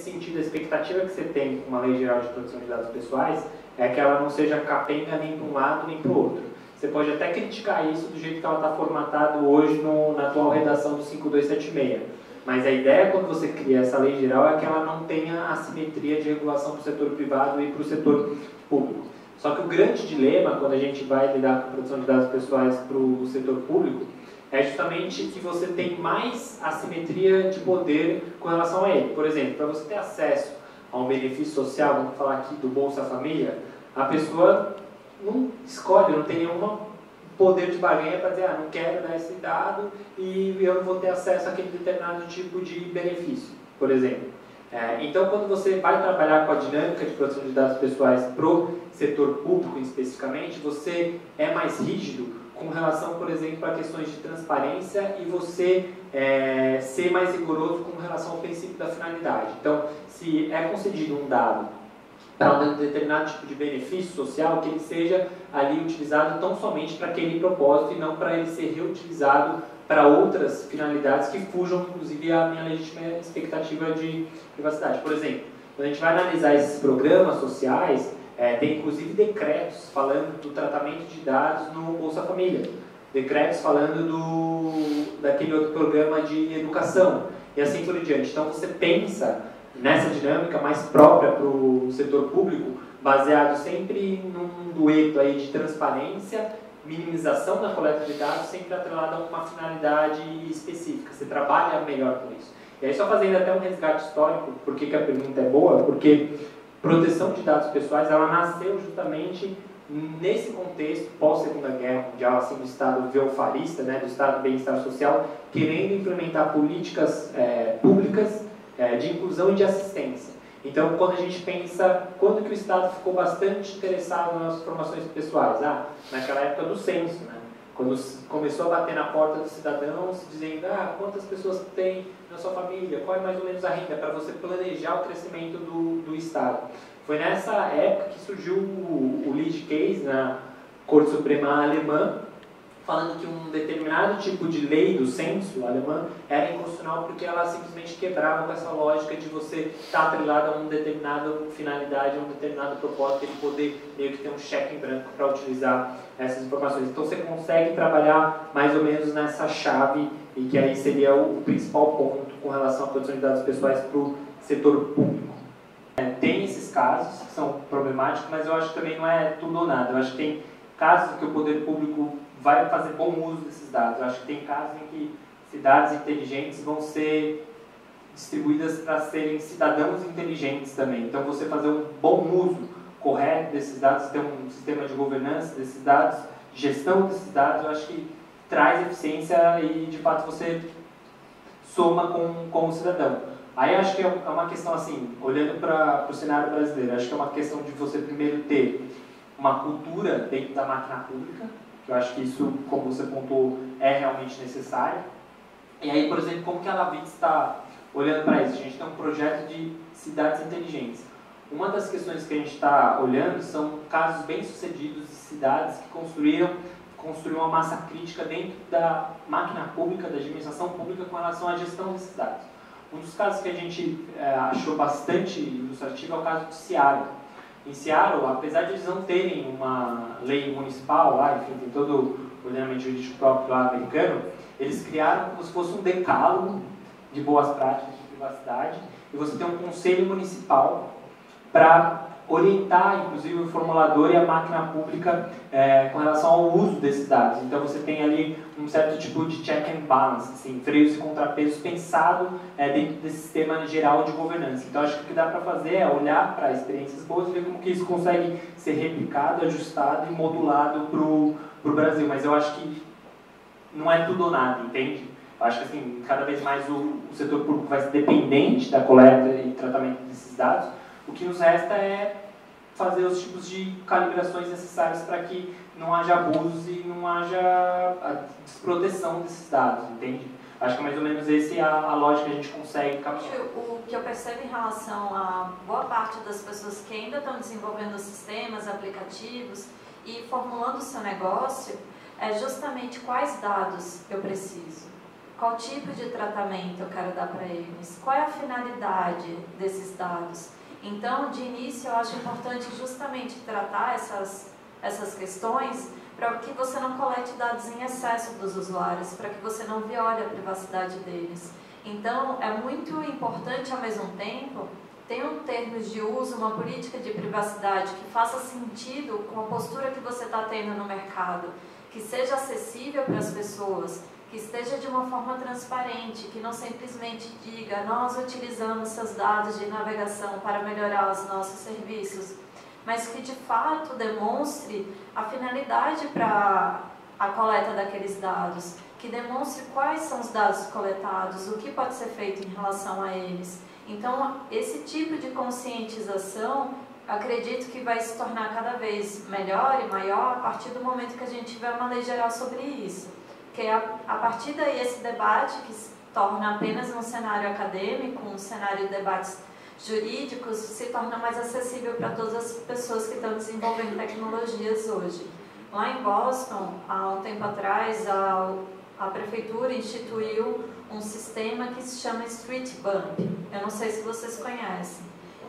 nesse sentido, a expectativa que você tem com uma lei geral de proteção de dados pessoais é que ela não seja capenga nem para um lado nem para o outro. Você pode até criticar isso do jeito que ela está formatada hoje na atual redação do 5276. Mas a ideia, quando você cria essa lei geral, é que ela não tenha assimetria de regulação para o setor privado e para o setor público. Só que o grande dilema, quando a gente vai lidar com a proteção de dados pessoais para o setor público, é justamente que você tem mais assimetria de poder com relação a ele. Por exemplo, para você ter acesso a um benefício social, vamos falar aqui do Bolsa Família, a pessoa não escolhe, não tem nenhum poder de barganha para dizer, não quero dar esse dado e eu não vou ter acesso àquele determinado tipo de benefício, por exemplo. Então, quando você vai trabalhar com a dinâmica de proteção de dados pessoais para o setor público especificamente, você é mais rígido com relação, por exemplo, a questões de transparência e você ser mais rigoroso com relação ao princípio da finalidade. Então, se é concedido um dado para um determinado tipo de benefício social, que ele seja ali utilizado tão somente para aquele propósito e não para ele ser reutilizado para outras finalidades que fujam, inclusive, à minha legítima expectativa de privacidade. Por exemplo, quando a gente vai analisar esses programas sociais, tem inclusive decretos falando do tratamento de dados no Bolsa Família, decretos falando daquele outro programa de educação, e assim por diante. Então você pensa nessa dinâmica mais própria para o setor público, baseado sempre num dueto aí de transparência, minimização da coleta de dados, sempre atrelada a uma finalidade específica. Você trabalha melhor com isso. E aí, só fazendo até um resgate histórico, por que a pergunta é boa? Porque proteção de dados pessoais, ela nasceu justamente nesse contexto pós-Segunda Guerra Mundial, assim, do Estado welfarista, né, do Estado de bem-estar social, querendo implementar políticas públicas de inclusão e de assistência. Então, quando a gente pensa, quando que o Estado ficou bastante interessado nas formações pessoais? Naquela época do censo, né? Quando começou a bater na porta dos cidadãos, dizendo, quantas pessoas tem na sua família, qual é mais ou menos a renda, para você planejar o crescimento do Estado. Foi nessa época que surgiu o lead case na Corte Suprema Alemã, falando que um determinado tipo de lei do censo alemã era inconstitucional porque ela simplesmente quebrava com essa lógica de você estar atrelado a uma determinada finalidade, a um determinado propósito, ele poder meio que ter um cheque em branco para utilizar essas informações. Então você consegue trabalhar mais ou menos nessa chave e que aí seria o principal ponto com relação à proteção de dados pessoais para o setor público. Tem esses casos que são problemáticos, mas eu acho que também não é tudo ou nada. Eu acho que tem casos que o poder público vai fazer bom uso desses dados. Eu acho que tem casos em que cidades inteligentes vão ser distribuídas para serem cidadãos inteligentes também. Então, você fazer um bom uso correto desses dados, ter um sistema de governança desses dados, gestão desses dados, eu acho que traz eficiência e, de fato, você soma com o cidadão. Aí, eu acho que é uma questão, assim, olhando para o cenário brasileiro, acho que é uma questão de você primeiro ter uma cultura dentro da máquina pública, que eu acho que isso, como você pontuou, é realmente necessário. E aí, por exemplo, como que a Lavitz está olhando para isso? A gente tem um projeto de cidades inteligentes. Uma das questões que a gente está olhando são casos bem-sucedidos de cidades que construíram uma massa crítica dentro da máquina pública, da administração pública, com relação à gestão desses dados. Um dos casos que a gente achou bastante ilustrativo é o caso de Seattle. Em Seattle, apesar de eles não terem uma lei municipal lá, enfim, tem todo o ordenamento jurídico próprio lá americano, eles criaram como se fosse um decálogo de boas práticas de privacidade, e você tem um conselho municipal para orientar, inclusive, o formulador e a máquina pública com relação ao uso desses dados. Então, você tem ali um certo tipo de check and balance, assim, freios e contrapesos pensado dentro desse sistema geral de governança. Então, acho que o que dá para fazer é olhar para experiências boas e ver como que isso consegue ser replicado, ajustado e modulado para o Brasil. Mas eu acho que não é tudo ou nada, entende? Eu acho que, assim, cada vez mais o setor público vai ser dependente da coleta e tratamento desses dados. O que nos resta é fazer os tipos de calibrações necessárias para que não haja abusos e não haja a desproteção desses dados, entende? Acho que mais ou menos essa é a lógica que a gente consegue caminhar. O que eu percebo em relação a boa parte das pessoas que ainda estão desenvolvendo sistemas, aplicativos e formulando o seu negócio é justamente quais dados eu preciso. Qual tipo de tratamento eu quero dar para eles? Qual é a finalidade desses dados? Então, de início, eu acho importante justamente tratar essas questões para que você não colete dados em excesso dos usuários, para que você não viole a privacidade deles. Então, é muito importante, ao mesmo tempo, ter um termos de uso, uma política de privacidade que faça sentido com a postura que você está tendo no mercado, que seja acessível para as pessoas, que esteja de uma forma transparente, que não simplesmente diga nós utilizamos seus dados de navegação para melhorar os nossos serviços, mas que de fato demonstre a finalidade para a coleta daqueles dados, que demonstre quais são os dados coletados, o que pode ser feito em relação a eles. Então, esse tipo de conscientização, acredito que vai se tornar cada vez melhor e maior a partir do momento que a gente tiver uma lei geral sobre isso. Porque a partir daí esse debate, que se torna apenas um cenário acadêmico, um cenário de debates jurídicos, se torna mais acessível para todas as pessoas que estão desenvolvendo tecnologias hoje. Lá em Boston, há um tempo atrás, a prefeitura instituiu um sistema que se chama Street Bump. Eu não sei se vocês conhecem,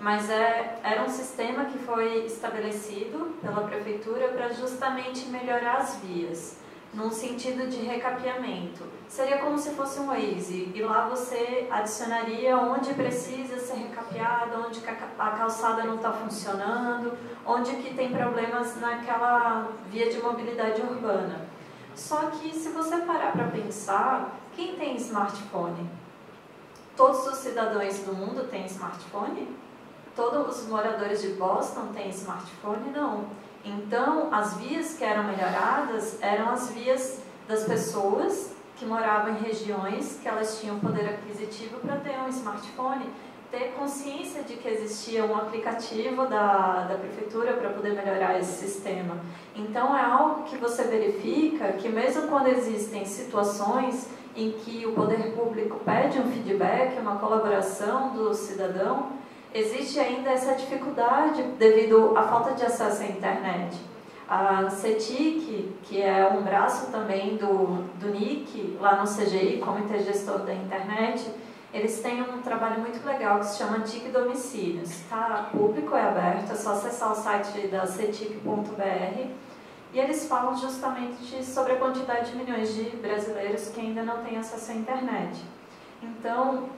mas era um sistema que foi estabelecido pela prefeitura para justamente melhorar as vias, num sentido de recapeamento. Seria como se fosse um Waze, e lá você adicionaria onde precisa ser recapeado, onde a calçada não está funcionando, onde que tem problemas naquela via de mobilidade urbana. Só que se você parar para pensar, quem tem smartphone? Todos os cidadãos do mundo têm smartphone? Todos os moradores de Boston têm smartphone? Não. Então, as vias que eram melhoradas eram as vias das pessoas que moravam em regiões que elas tinham poder aquisitivo para ter um smartphone, ter consciência de que existia um aplicativo da prefeitura para poder melhorar esse sistema. Então, é algo que você verifica que mesmo quando existem situações em que o poder público pede um feedback, uma colaboração do cidadão, existe ainda essa dificuldade devido à falta de acesso à internet. A CETIC, que é um braço também do NIC, lá no CGI, Comitê Gestor da Internet, eles têm um trabalho muito legal que se chama TIC Domicílios. Está público, é aberto, é só acessar o site da cetic.br. E eles falam justamente sobre a quantidade de milhões de brasileiros que ainda não têm acesso à internet. Então,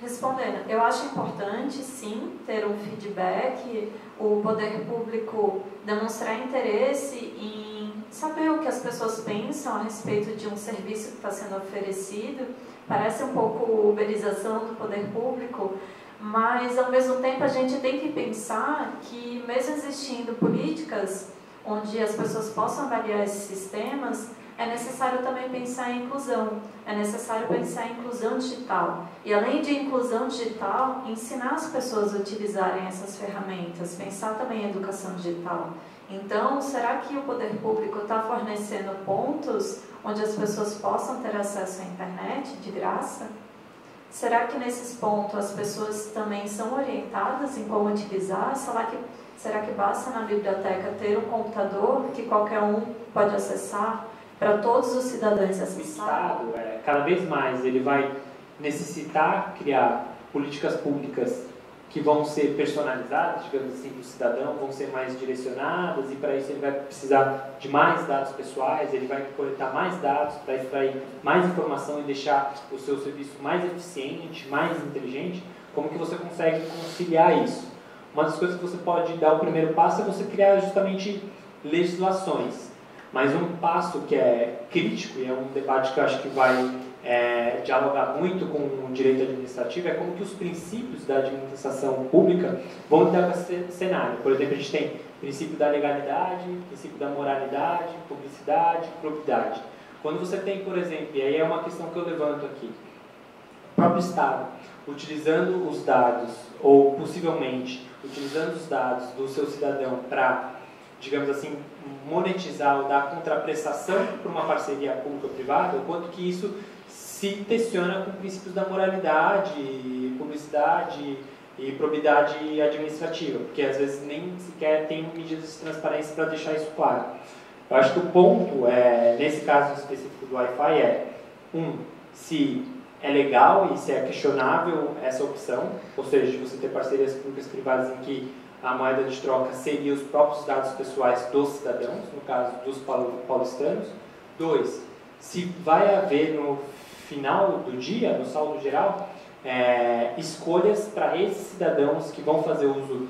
respondendo, eu acho importante, sim, ter um feedback, o poder público demonstrar interesse em saber o que as pessoas pensam a respeito de um serviço que está sendo oferecido. Parece um pouco uberização do poder público, mas, ao mesmo tempo, a gente tem que pensar que, mesmo existindo políticas onde as pessoas possam avaliar esses sistemas, é necessário também pensar em inclusão, é necessário pensar em inclusão digital. E além de inclusão digital, ensinar as pessoas a utilizarem essas ferramentas, pensar também em educação digital. Então, será que o poder público está fornecendo pontos onde as pessoas possam ter acesso à internet de graça? Será que nesses pontos as pessoas também são orientadas em como utilizar? Será que basta na biblioteca ter um computador que qualquer um pode acessar? Para todos os cidadãos acessar? O Estado, cada vez mais, ele vai necessitar criar políticas públicas que vão ser personalizadas, digamos assim, para o cidadão, vão ser mais direcionadas, e para isso ele vai precisar de mais dados pessoais, ele vai coletar mais dados para extrair mais informação e deixar o seu serviço mais eficiente, mais inteligente. Como que você consegue conciliar isso? Uma das coisas que você pode dar o primeiro passo é você criar justamente legislações. Mas um passo que é crítico, e é um debate que eu acho que vai dialogar muito com o direito administrativo, é como que os princípios da administração pública vão lidar com esse cenário. Por exemplo, a gente tem o princípio da legalidade, o princípio da moralidade, publicidade, probidade. Quando você tem, por exemplo, e aí é uma questão que eu levanto aqui, o próprio Estado utilizando os dados, ou possivelmente utilizando os dados do seu cidadão para, digamos assim, monetizar ou dar contraprestação para uma parceria público-privada, o quanto que isso se tensiona com princípios da moralidade, publicidade e probidade administrativa, porque às vezes nem sequer tem medidas de transparência para deixar isso claro. Eu acho que o ponto, nesse caso específico do Wi-Fi, se é legal e se é questionável essa opção, ou seja, de você ter parcerias públicas e privadas em que a moeda de troca seria os próprios dados pessoais dos cidadãos, no caso dos paulistanos. 2, se vai haver no final do dia, no saldo geral, escolhas para esses cidadãos que vão fazer uso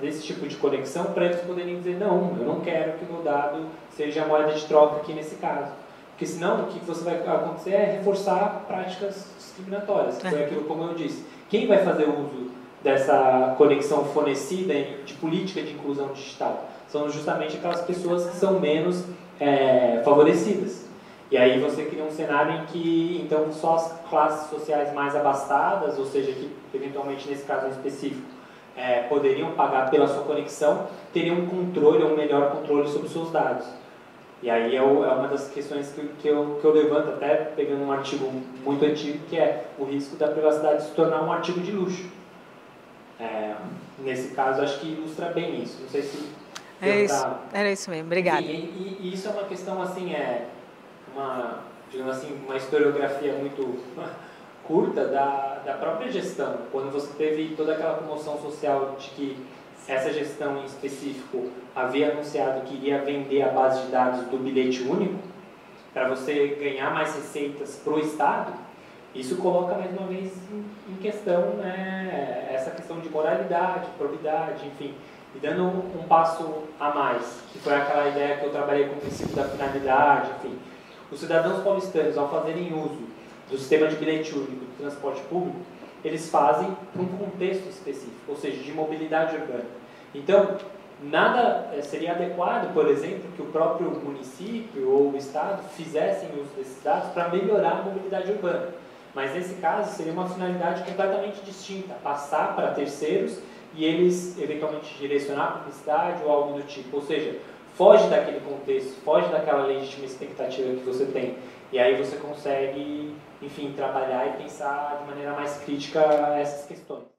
desse tipo de conexão, para eles poderem dizer, não, eu não quero que o meu dado seja a moeda de troca aqui nesse caso. Porque senão, o que você vai acontecer é reforçar práticas discriminatórias, que foi aquilo como eu disse. Quem vai fazer uso dessa conexão fornecida de política de inclusão digital? São justamente aquelas pessoas que são menos favorecidas. E aí você cria um cenário em que, então, só as classes sociais mais abastadas, ou seja, que eventualmente nesse caso em específico, poderiam pagar pela sua conexão, teriam um controle, um melhor controle sobre os seus dados. E aí é uma das questões que eu levanto, até pegando um artigo muito antigo, que é o risco da privacidade se tornar um artigo de luxo. Nesse caso, acho que ilustra bem isso. Não sei se... Era isso mesmo, obrigada. E isso é uma questão, assim, digamos assim, uma historiografia muito curta da própria gestão. Quando você teve toda aquela comoção social de que essa gestão em específico havia anunciado que iria vender a base de dados do bilhete único para você ganhar mais receitas para o Estado, isso coloca mais uma vez em questão essa questão de moralidade, probidade, enfim, e dando um passo a mais, que foi aquela ideia que eu trabalhei com o princípio da finalidade, enfim. Os cidadãos paulistanos, ao fazerem uso do sistema de bilhete único do transporte público, eles fazem para um contexto específico, ou seja, de mobilidade urbana. Então, nada seria adequado, por exemplo, que o próprio município ou o Estado fizessem uso desses dados para melhorar a mobilidade urbana. Mas, nesse caso, seria uma finalidade completamente distinta, passar para terceiros e eles, eventualmente, direcionar a publicidade ou algo do tipo. Ou seja, foge daquele contexto, foge daquela legítima expectativa que você tem. E aí você consegue, enfim, trabalhar e pensar de maneira mais crítica essas questões.